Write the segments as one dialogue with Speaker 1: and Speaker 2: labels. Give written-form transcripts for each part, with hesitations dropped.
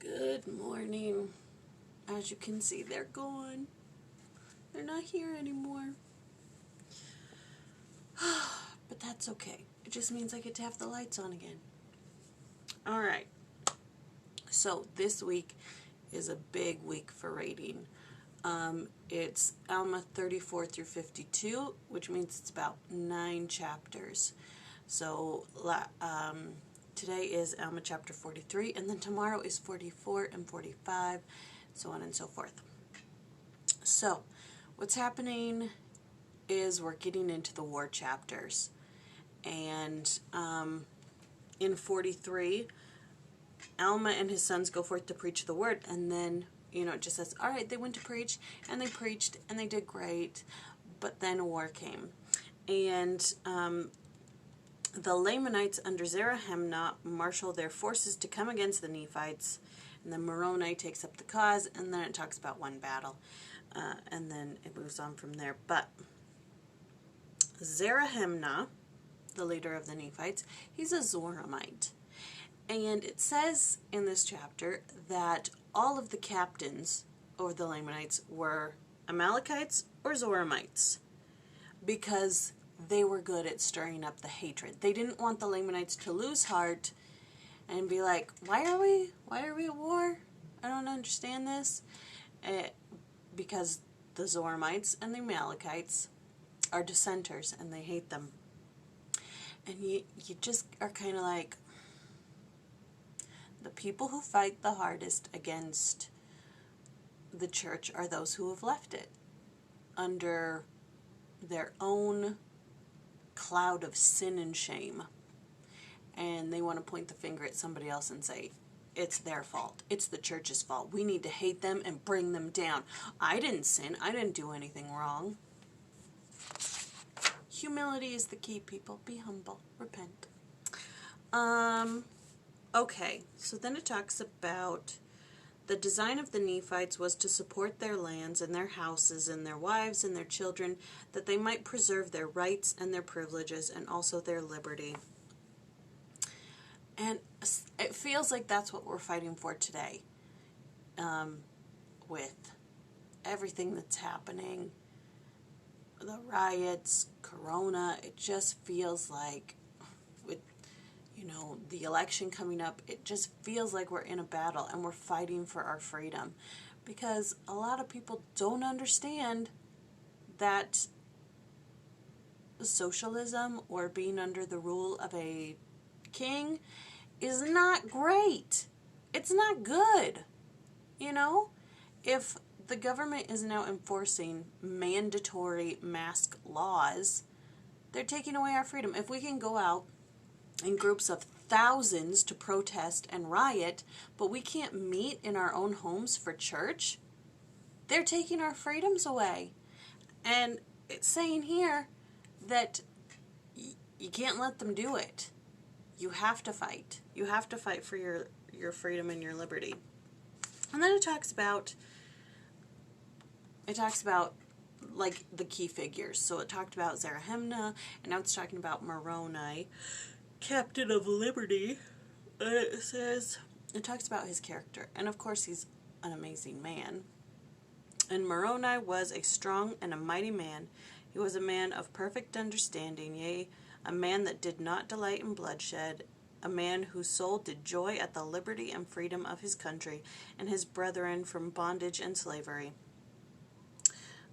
Speaker 1: Good morning. As you can see, they're gone. They're not here anymore. But that's okay. It just means I get to have the lights on again. Alright. So this week is a big week for reading. It's Alma 34 through 52, which means it's about 9 chapters. So today is Alma Chapter 43, and then tomorrow is 44 and 45, so on and so forth. So, what's happening is we're getting into the war chapters. And in 43, Alma and his sons go forth to preach the word, and then, it just says, all right, they went to preach, and they preached, and they did great, but then a war came. And the Lamanites under Zerahemnah marshal their forces to come against the Nephites, and then Moroni takes up the cause, and then it talks about one battle, and then it moves on from there. But Zerahemnah, the leader of the Nephites, he's a Zoramite, and it says in this chapter that all of the captains over the Lamanites were Amalekites or Zoramites, because they were good at stirring up the hatred. They didn't want the Lamanites to lose heart and be like, why are we at war? I don't understand this. Because the Zoramites and the Amalekites are dissenters and they hate them. And you just are kind of like, the people who fight the hardest against the church are those who have left it under their own cloud of sin and shame, and they want to point the finger at somebody else and say it's their fault, it's the church's fault, we need to hate them and bring them down. I didn't sin, I didn't do anything wrong. Humility is the key, people. Be humble, repent. Okay, so then it talks about the design of the Nephites was to support their lands and their houses and their wives and their children, that they might preserve their rights and their privileges and also their liberty. And it feels like that's what we're fighting for today, with everything that's happening, the riots, Corona. It just feels like, with the election coming up, it just feels like we're in a battle and we're fighting for our freedom, because a lot of people don't understand that socialism or being under the rule of a king is not great. It's not good. If the government is now enforcing mandatory mask laws, they're taking away our freedom. If we can go out in groups of thousands to protest and riot, but we can't meet in our own homes for church, they're taking our freedoms away. And it's saying here that you can't let them do it. You have to fight. You have to fight for your freedom and your liberty. And then it talks about like the key figures. So it talked about Zerahemnah, and now it's talking about Moroni, captain of liberty. It talks about his character, and of course he's an amazing man. And Moroni was a strong and a mighty man. He was a man of perfect understanding, yea, a man that did not delight in bloodshed, a man whose soul did joy at the liberty and freedom of his country, and his brethren from bondage and slavery.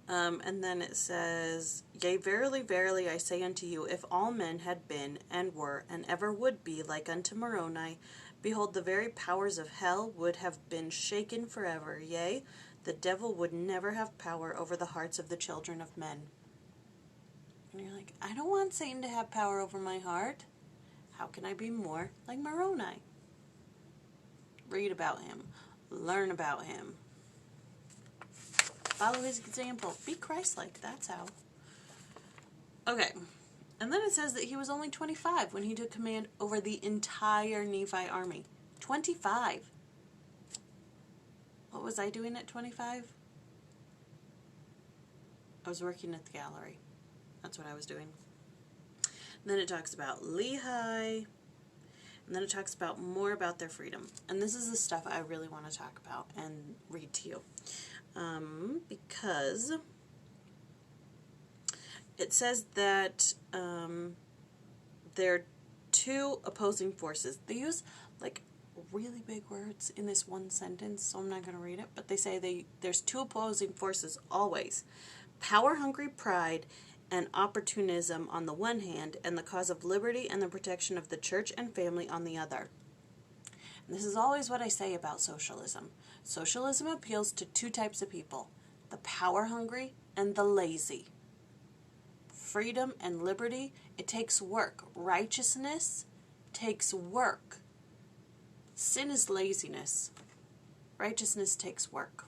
Speaker 1: And then it says, yea, verily, verily, I say unto you, if all men had been, and were, and ever would be like unto Moroni, behold, the very powers of hell would have been shaken forever. Yea, the devil would never have power over the hearts of the children of men. And you're like, I don't want Satan to have power over my heart. How can I be more like Moroni? Read about him. Learn about him. Follow his example. Be Christ-like. That's how. Okay. And then it says that he was only 25 when he took command over the entire Nephi army. 25. What was I doing at 25? I was working at the gallery. That's what I was doing. And then it talks about Lehi. And then it talks about more about their freedom. And this is the stuff I really want to talk about and read to you. Because it says that there are two opposing forces. They use like really big words in this one sentence, so I'm not going to read it, but they say there's two opposing forces always. Power-hungry pride and opportunism on the one hand, and the cause of liberty and the protection of the church and family on the other. And this is always what I say about socialism. Socialism appeals to two types of people, the power-hungry and the lazy. Freedom and liberty, it takes work. Righteousness takes work. Sin is laziness. Righteousness takes work.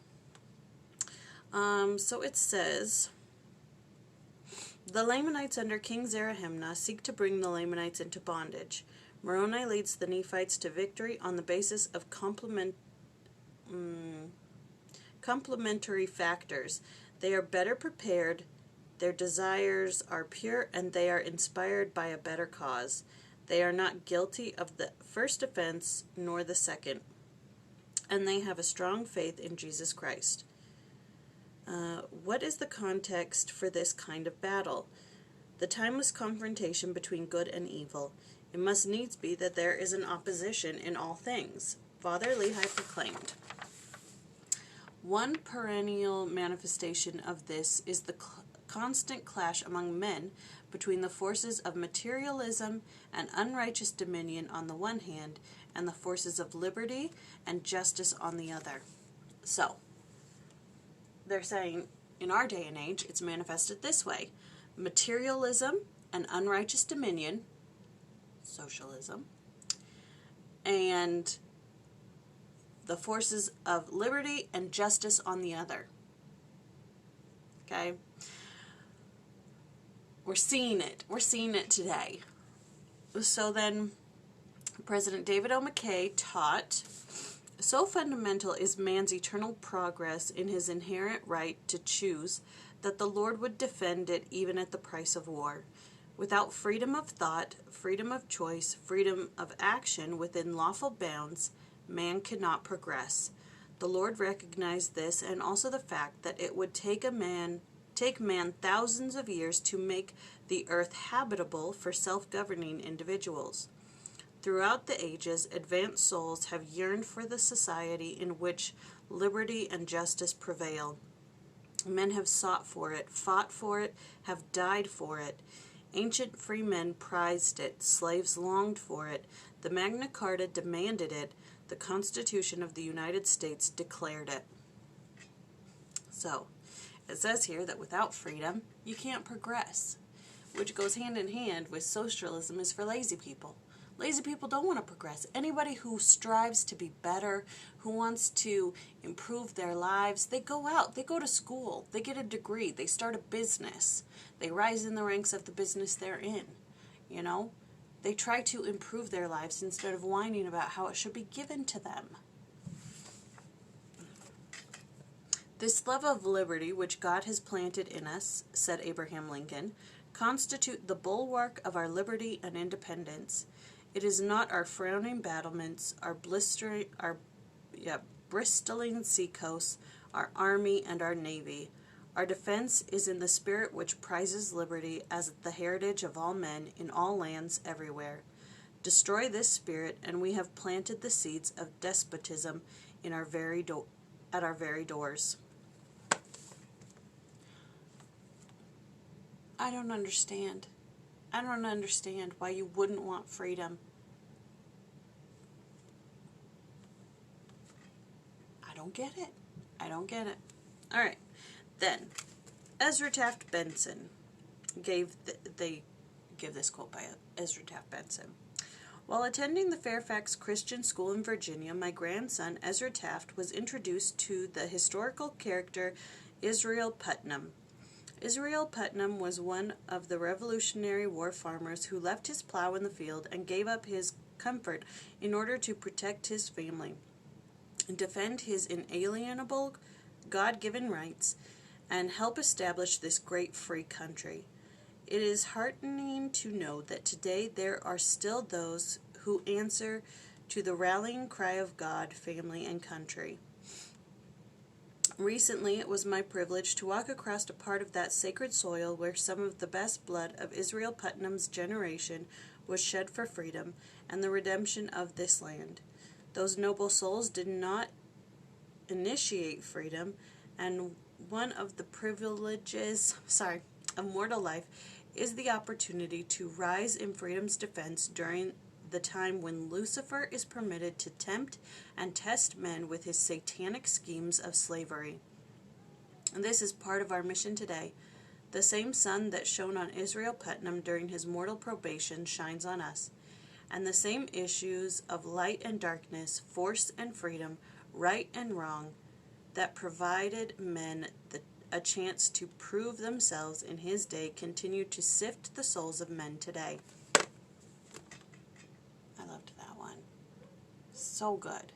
Speaker 1: So it says, the Lamanites under King Zerahemnah seek to bring the Lamanites into bondage. Moroni leads the Nephites to victory on the basis of complementary factors. They are better prepared, their desires are pure, and they are inspired by a better cause. They are not guilty of the first offense nor the second, and they have a strong faith in Jesus Christ. What is the context for this kind of battle? The timeless confrontation between good and evil. It must needs be that there is an opposition in all things. Father Lehi proclaimed. One perennial manifestation of this is the constant clash among men between the forces of materialism and unrighteous dominion on the one hand, and the forces of liberty and justice on the other. So, they're saying, in our day and age, it's manifested this way. Materialism and unrighteous dominion, socialism, and the forces of liberty and justice on the other. Okay? We're seeing it. We're seeing it today. So then, President David O. McKay taught, so fundamental is man's eternal progress in his inherent right to choose that the Lord would defend it even at the price of war. Without freedom of thought, freedom of choice, freedom of action within lawful bounds, man cannot progress. The Lord recognized this, and also the fact that it would take man thousands of years to make the earth habitable for self-governing individuals. Throughout the ages, advanced souls have yearned for the society in which liberty and justice prevail. Men have sought for it, fought for it, have died for it. Ancient free men prized it, slaves longed for it, the Magna Carta demanded it, the Constitution of the United States declared it. So, it says here that without freedom, you can't progress, which goes hand in hand with socialism is for lazy people. Lazy people don't want to progress. Anybody who strives to be better, who wants to improve their lives, they go out, they go to school, they get a degree, they start a business, they rise in the ranks of the business they're in, you know? They try to improve their lives instead of whining about how it should be given to them. This love of liberty which God has planted in us, said Abraham Lincoln, constitute the bulwark of our liberty and independence. It is not our frowning battlements, our bristling seacoasts, our army and our navy. Our defense is in the spirit which prizes liberty as the heritage of all men in all lands everywhere. Destroy this spirit, and we have planted the seeds of despotism in our at our very doors. I don't understand. I don't understand why you wouldn't want freedom. I don't get it. I don't get it. All right. Then, Ezra Taft Benson they give this quote by Ezra Taft Benson. While attending the Fairfax Christian School in Virginia, my grandson Ezra Taft was introduced to the historical character Israel Putnam. Israel Putnam was one of the Revolutionary War farmers who left his plow in the field and gave up his comfort in order to protect his family and defend his inalienable God-given rights and help establish this great free country. It is heartening to know that today there are still those who answer to the rallying cry of God, family, and country. Recently, it was my privilege to walk across a part of that sacred soil where some of the best blood of Israel Putnam's generation was shed for freedom and the redemption of this land. Those noble souls did not initiate freedom, and one of the privileges, of mortal life is the opportunity to rise in freedom's defense during the time when Lucifer is permitted to tempt and test men with his satanic schemes of slavery. And this is part of our mission today. The same sun that shone on Israel Putnam during his mortal probation shines on us, and the same issues of light and darkness, force and freedom, right and wrong, that provided men a chance to prove themselves in his day continue to sift the souls of men today. I loved that one. So good.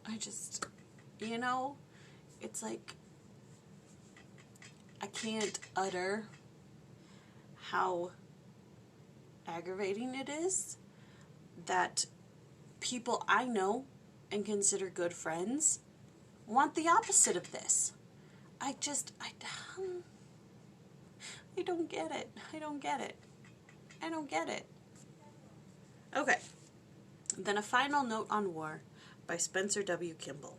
Speaker 1: I just, it's like I can't utter how aggravating it is that people I know and consider good friends want the opposite of this. I don't get it. I don't get it. Okay. Then a final note on war by Spencer W. Kimball.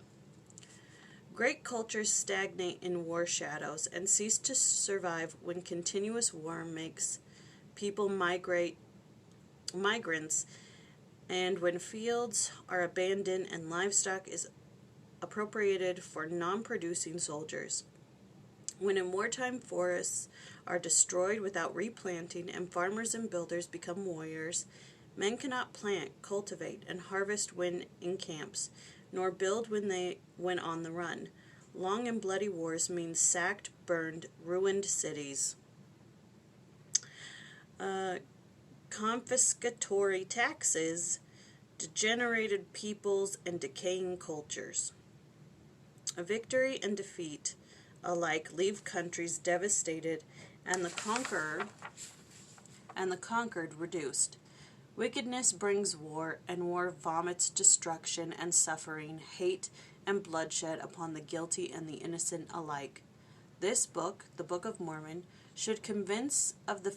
Speaker 1: Great cultures stagnate in war shadows and cease to survive when continuous war makes people migrants, and when fields are abandoned and livestock is appropriated for non-producing soldiers. When in wartime forests are destroyed without replanting and farmers and builders become warriors, men cannot plant, cultivate, and harvest when in camps, nor build when on the run. Long and bloody wars mean sacked, burned, ruined cities. Confiscatory taxes, degenerated peoples, and decaying cultures. A victory and defeat alike leave countries devastated and the conquered reduced. Wickedness brings war, and war vomits destruction and suffering, hate and bloodshed upon the guilty and the innocent alike. This book, the Book of Mormon, should convince of the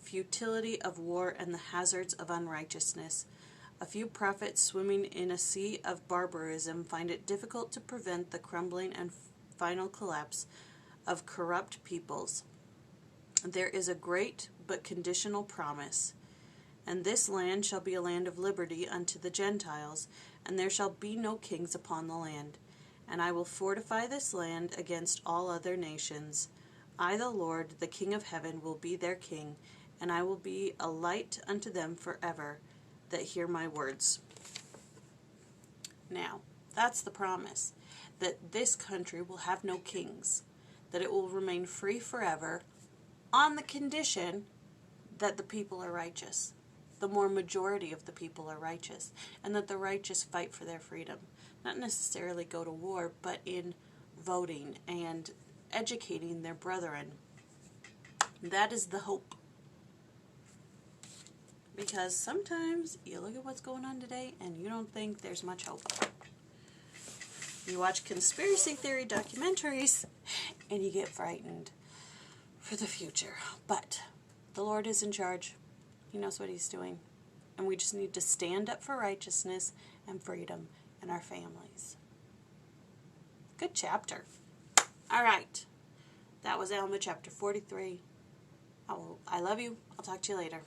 Speaker 1: futility of war and the hazards of unrighteousness. A few prophets swimming in a sea of barbarism find it difficult to prevent the crumbling and final collapse of corrupt peoples. There is a great but conditional promise. And this land shall be a land of liberty unto the Gentiles, and there shall be no kings upon the land. And I will fortify this land against all other nations. I, the Lord, the King of heaven, will be their king, and I will be a light unto them forever that hear my words. Now, that's the promise, that this country will have no kings, that it will remain free forever, on the condition that the people are righteous. The more majority of the people are righteous, and that the righteous fight for their freedom. Not necessarily go to war, but in voting and educating their brethren. That is the hope. Because sometimes you look at what's going on today and you don't think there's much hope. You watch conspiracy theory documentaries and you get frightened for the future. But the Lord is in charge. He knows what he's doing. And we just need to stand up for righteousness and freedom in our families. Good chapter. All right. That was Alma Chapter 43. I love you. I'll talk to you later.